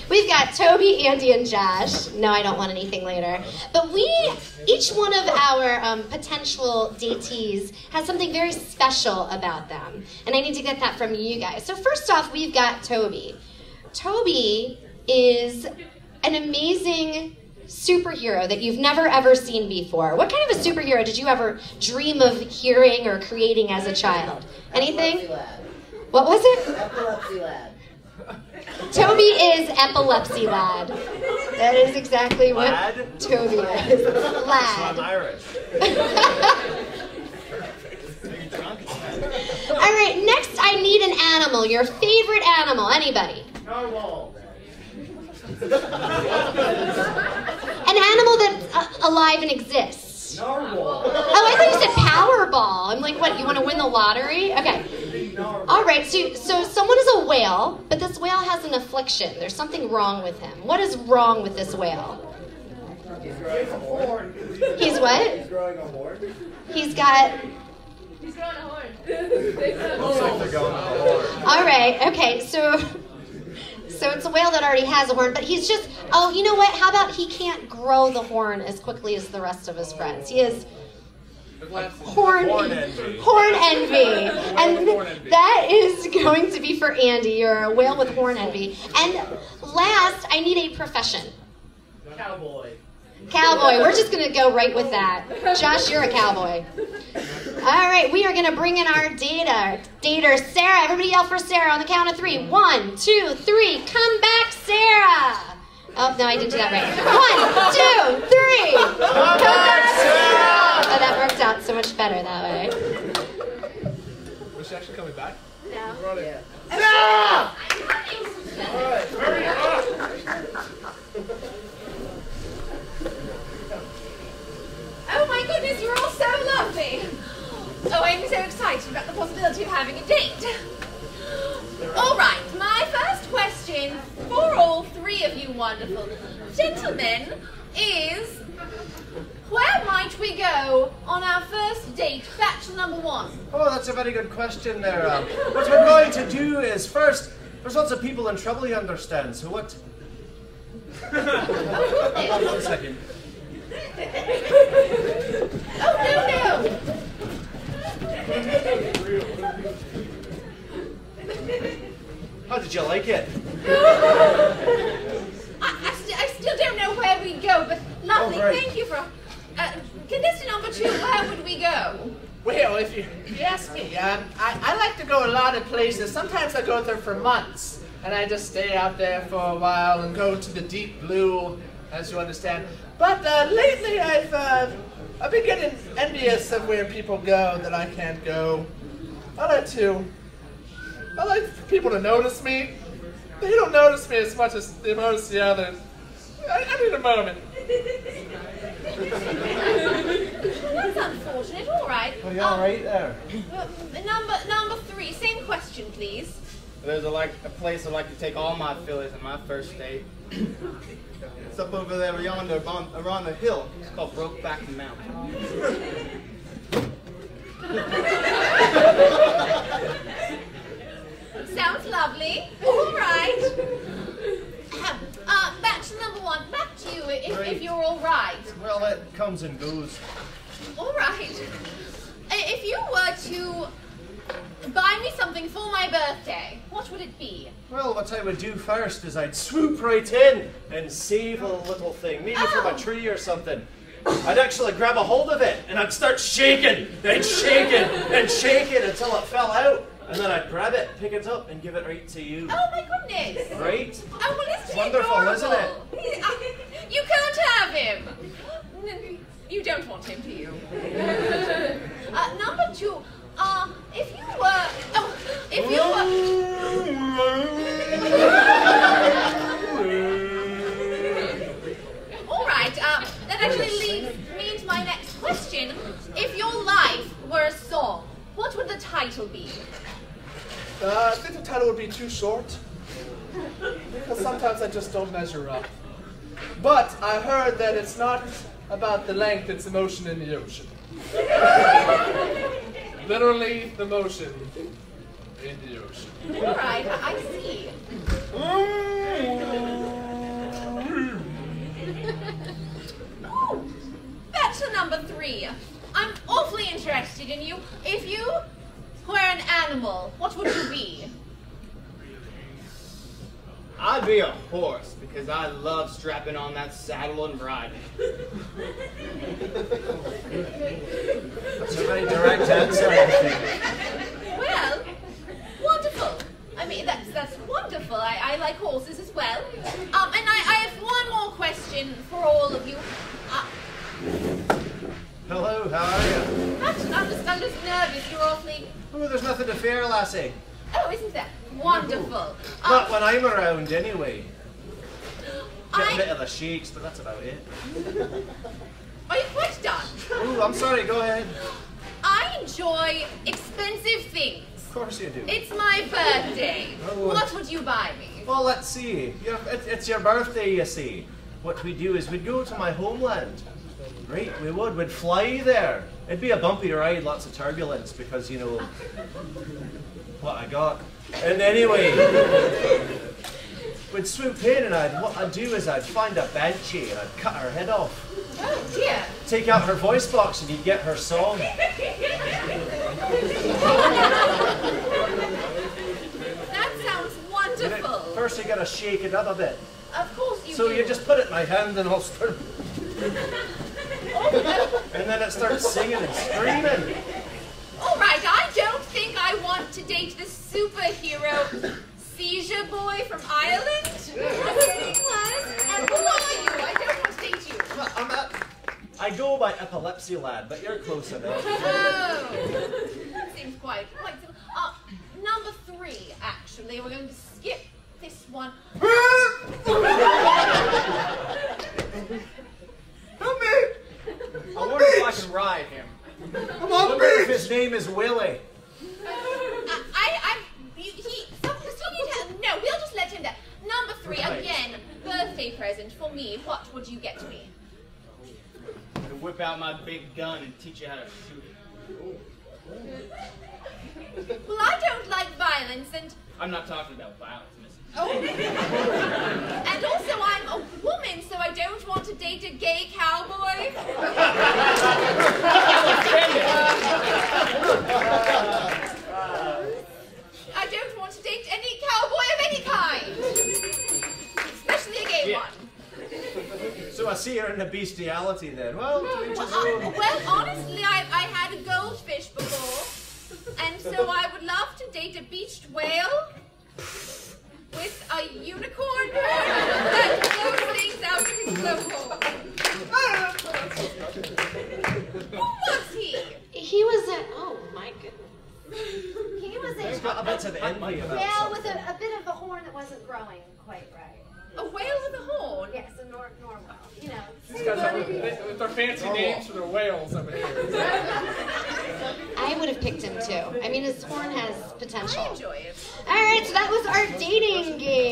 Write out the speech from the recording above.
We've got Toby, Andy, and Josh. No, I don't want anything later. But each one of our potential datees has something very special about them. And I need to get that from you guys. So first off, we've got Toby. Toby is an amazing superhero that you've never ever seen before. What kind of a superhero did you ever dream of hearing or creating as a child? Anything? Epilepsy lad. What was it? Epilepsy lad. Toby is epilepsy lad. That is exactly what Lad? Toby is. So Lad. I'm Irish. All right, next I need an animal. Your favorite animal. Anybody? Narwhal. An animal that's alive and exists. Narwhal. Oh, I thought you said Powerball. I'm like, what, you want to win the lottery? Okay. All right, so someone is a whale, but this whale has an affliction. There's something wrong with him. What is wrong with this whale? He's growing a horn. He's what? He's growing a horn. He's got... He's growing a horn. Looks like they're going a horn. All right, okay, so it's a whale that already has a horn, but he's just... Oh, you know what? How about he can't grow the horn as quickly as the rest of his friends? He is... Horn envy. And that is going to be for Andy. You're a whale with horn envy. And last, I need a profession. Cowboy. Cowboy. We're just going to go right with that. Josh, you're a cowboy. All right, we are going to bring in our dater, Sarah. Everybody yell for Sarah on the count of 3. 1, 2, 3. Come back, Sarah. Oh, no, I didn't do that right. 1, 2, 3. Come back, Sarah. Oh, that worked out so much better that way. Was she actually coming back? No. Yeah. Sarah! All right, hurry up. Oh my goodness, you're all so lovely. Oh, I'm so excited about the possibility of having a date. All right, my first question for all 3 of you wonderful gentlemen is, where might we go on our first date, bachelor number 1? Oh, that's a very good question there. What we're going to do is first, there's lots of people in trouble, you understand, so what... Oh, 1 second. no. How did you like it? I still don't know where we go, but lovely, Oh, right. thank you for... condition number 2, where would we go? Well, if you ask me, I like to go a lot of places. Sometimes I go there for months, and I just stay out there for a while and go to the deep blue, as you understand. But lately I've been getting envious of where people go that I can't go. I like for people to notice me. They don't notice me as much as they notice the others. I need a moment. That's unfortunate, all right. Oh, yeah, right there. Number 3, same question, please. There's a place I like to take all my fillies on my first date. It's up over there yonder around the hill. It's called Brokeback Mountain. Sounds lovely. All right. Bachelor number 1, back to you if you're all right. Well, it comes and goes. All right. If you were to buy me something for my birthday, what would it be? Well, what I would do first is I'd swoop right in and save a little thing, maybe from a tree or something. I'd actually grab a hold of it and I'd start shaking and shaking and shaking until it fell out. And then I'd grab it, pick it up, and give it right to you. Oh my goodness! Right? Oh, well, isn't Wonderful, adorable? isn't it? You can't have him. You don't want him, do you? Number 2. If you were, all right. That actually leads me into my next question. If your life were a song, what would the title be? I think the title would be too short, because sometimes I just don't measure up. But I heard that it's not about the length, it's the motion in the ocean. Literally, the motion in the ocean. All right, I see. continue. If you were an animal, what would you be? I'd be a horse because I love strapping on that saddle and riding. That's a very direct answer, I think. Well, wonderful. I mean, that's wonderful. I like horses as well. And I have one more question for all of you. Hello, how are you? I'm just nervous. You're awfully... Oh, there's nothing to fear, lassie. Oh, isn't that wonderful? Not when I'm around, anyway. Get a bit I... of the shakes, but that's about it. Are you quite done? Oh, I'm sorry, go ahead. I enjoy expensive things. Of course you do. It's my birthday. Oh. What would you buy me? Well, let's see. It's your birthday, you see. What we'd do is we'd go to my homeland. Right, we would. We'd fly there. It'd be a bumpy ride, lots of turbulence, because, you know, what I got. And anyway, we'd swoop in, and what I'd do is I'd find a banshee, and I'd cut her head off. Oh, dear. Take out her voice box, and you'd get her song. That sounds wonderful. First, you gotta shake it up a bit. Of course you So do. you just put it in my hand, and I'll start. And then it starts singing and screaming. All right, I don't think I want to date the superhero seizure boy from Ireland. And who are you? I don't want to date you. I go by epilepsy lad, but you're close enough. Oh, that seems quite simple. Number 3, actually. We're going to skip this one. Help me! I wonder if I can ride him. I wonder if his name is Willie. No, we'll just let him there. Number 3, again, birthday present for me. What would you get me? To whip out my big gun and teach you how to shoot it. Well, I don't like violence, and... I'm not talking about violence, Missy. Oh. And also, I'm a woman, so I don't want to date a gay cowboy. I don't want to date any cowboy of any kind. Especially a gay one. So I see you're into bestiality then. Well, to each his own. Well, honestly, I had a goldfish before, and so I would love to date a beached whale with a unicorn horn that blows things out of his blowhole. Who was he? He was a... Oh, my goodness. He was He's got a bit of envy about yeah, something. with a bit of a horn that wasn't growing quite right. A whale with a horn? Yes, a normal, you know. These guys with their fancy names for their whales over here. I would have picked him too. I mean, his horn has potential. I enjoy it. All right, so that was our dating game.